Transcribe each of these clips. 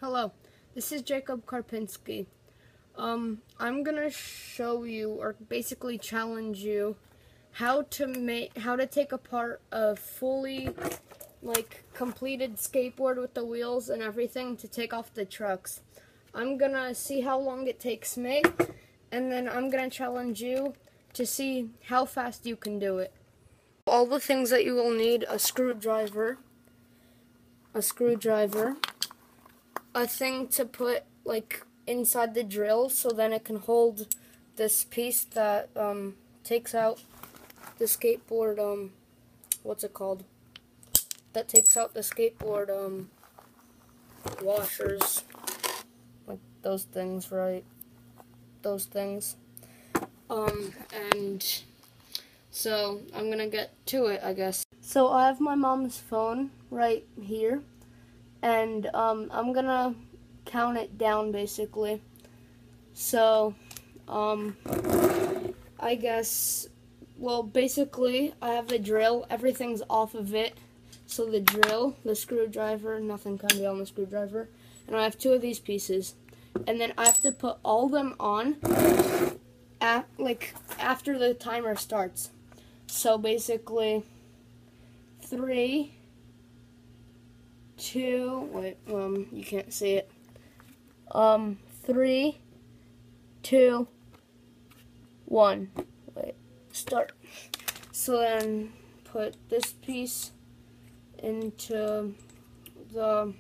Hello, this is Jacob Karpinski. I'm gonna show you, or basically challenge you, how to take apart a fully, completed skateboard with the wheels and everything to take off the trucks. I'm gonna see how long it takes me, and then I'm gonna challenge you to see how fast you can do it. All the things that you will need: a screwdriver, a thing to put inside the drill so then it can hold this piece that takes out the skateboard, what's it called? That takes out the skateboard washers, like those things, right? Those things. And so I'm gonna get to it, I guess. So I have my mom's phone right here. And I'm gonna count it down basically. So I guess, well, basically I have the drill, everything's off of it. So the drill, the screwdriver, nothing can be on the screwdriver. And I have two of these pieces. And then I have to put all of them on after the timer starts. So basically 3, 2, wait, you can't see it. 3, 2, 1. Wait, start. So then put this piece into the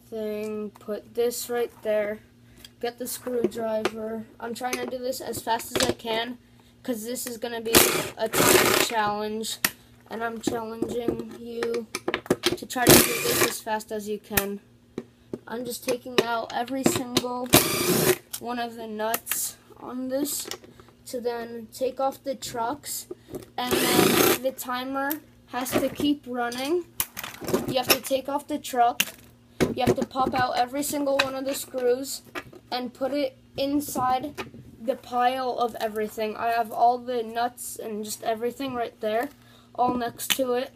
thing, put this right there, get the screwdriver. I'm trying to do this as fast as I can because this is going to be a time challenge, and I'm challenging you to try to do this as fast as you can. I'm just taking out every single one of the nuts on this to then take off the trucks, and then the timer has to keep running. You have to take off the truck, you have to pop out every single one of the screws and put it inside the pile of everything. I have all the nuts and just everything right there, all next to it.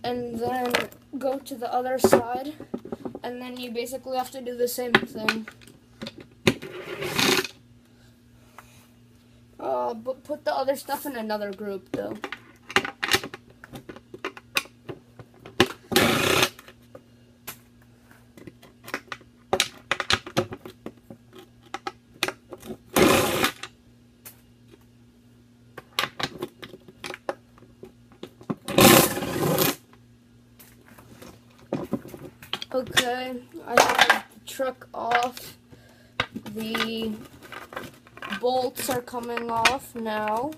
And then go to the other side, and then you basically have to do the same thing. But put the other stuff in another group, though. Okay, I have the truck off. The bolts are coming off now.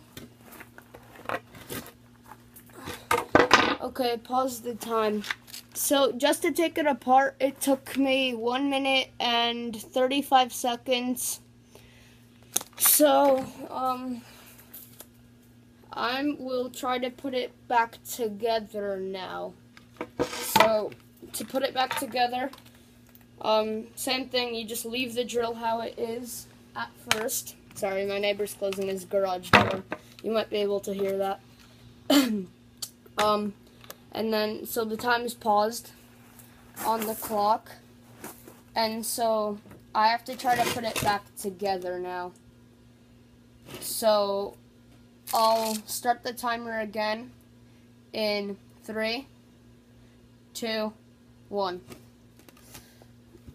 Okay, pause the time. So just to take it apart, it took me 1 minute and 35 seconds. So, I will try to put it back together now. So, to put it back together, same thing, you just leave the drill how it is at first. Sorry, my neighbor's closing his garage door. You might be able to hear that. And then, so the time is paused on the clock. And so, I have to try to put it back together now. So, I'll start the timer again in 3, 2, 1.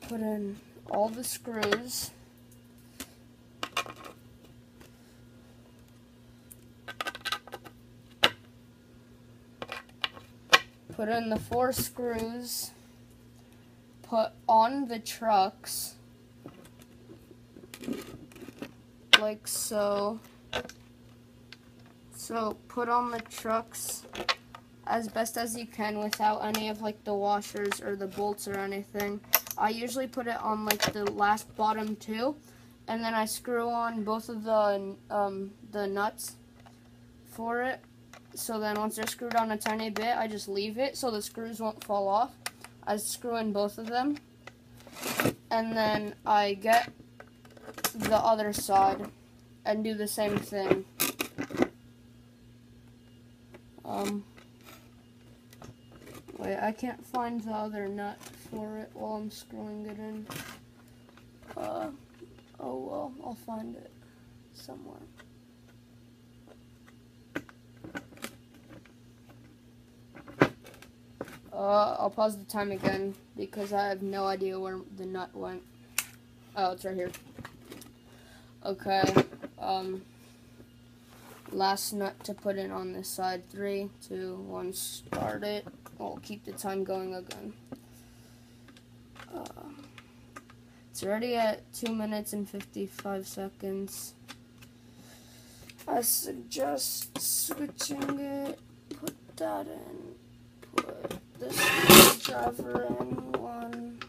Put in all the screws. Put in the 4 screws. Put on the trucks. Like so. So put on the trucks as best as you can without any of the washers or the bolts or anything. I usually put it on the last bottom 2, and then I screw on both of the nuts for it. So then once they're screwed on a tiny bit, I just leave it so the screws won't fall off. I screw in both of them, and then I get the other side and do the same thing. Wait, I can't find the other nut for it while I'm screwing it in. Oh well, I'll find it somewhere. I'll pause the time again because I have no idea where the nut went. Oh, it's right here. Okay, last nut to put in on this side. 3, 2, 1, start it. I'll keep the time going again. It's already at 2 minutes and 55 seconds. I suggest switching it. Put that in. Put the screwdriver in. 1.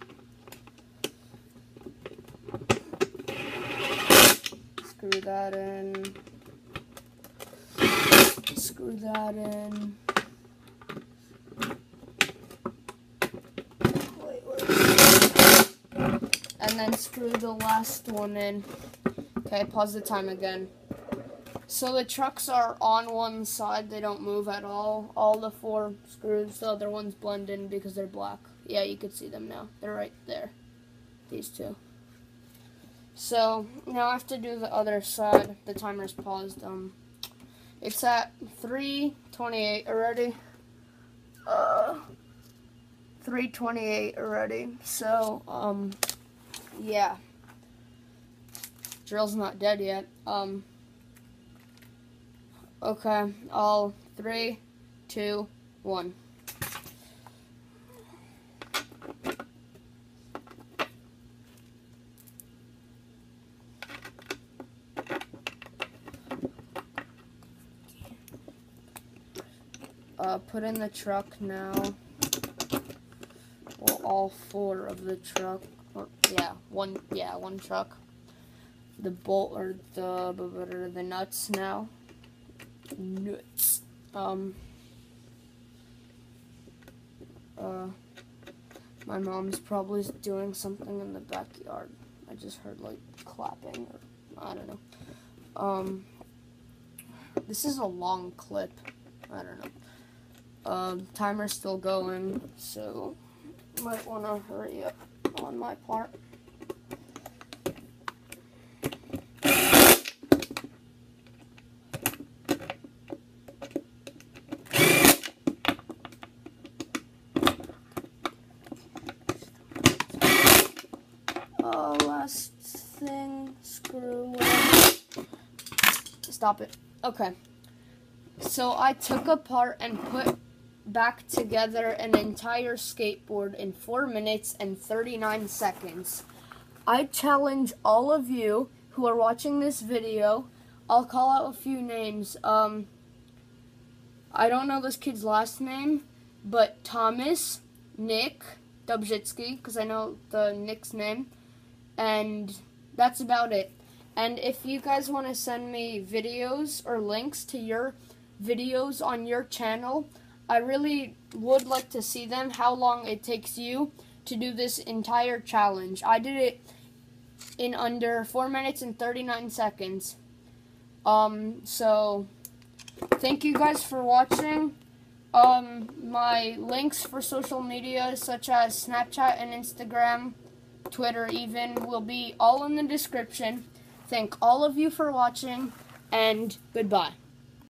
Screw that in. Screw that in. And then screw the last one in. Okay, pause the time again. So the trucks are on one side, they don't move at all. All the 4 screws, the other ones blend in because they're black. Yeah, you can see them now. They're right there. These 2. So now I have to do the other side. The timer's paused. It's at 3:28 already. 3:28 already. So yeah. Drill's not dead yet. Okay, all 3, 2, 1. Put in the truck now. Well, all 4 of the truck. Or, one truck. The bolt or the nuts now. Nuts. My mom's probably doing something in the backyard. I just heard like clapping or I don't know. This is a long clip. I don't know. Timer's still going, so might want to hurry up on my part. Last thing, screw it. Stop it. Okay. So I took apart and put back together an entire skateboard in 4 minutes and 39 seconds. I challenge all of you who are watching this video. I'll call out a few names. I don't know this kid's last name, but Thomas, Nick, Dubzitsky, because I know the Nick's name, and that's about it. And if you guys want to send me videos or links to your videos on your channel, I really would like to see them, how long it takes you to do this entire challenge. I did it in under 4 minutes and 39 seconds. So thank you guys for watching. My links for social media such as Snapchat and Instagram, Twitter even, will be all in the description. Thank all of you for watching, and goodbye.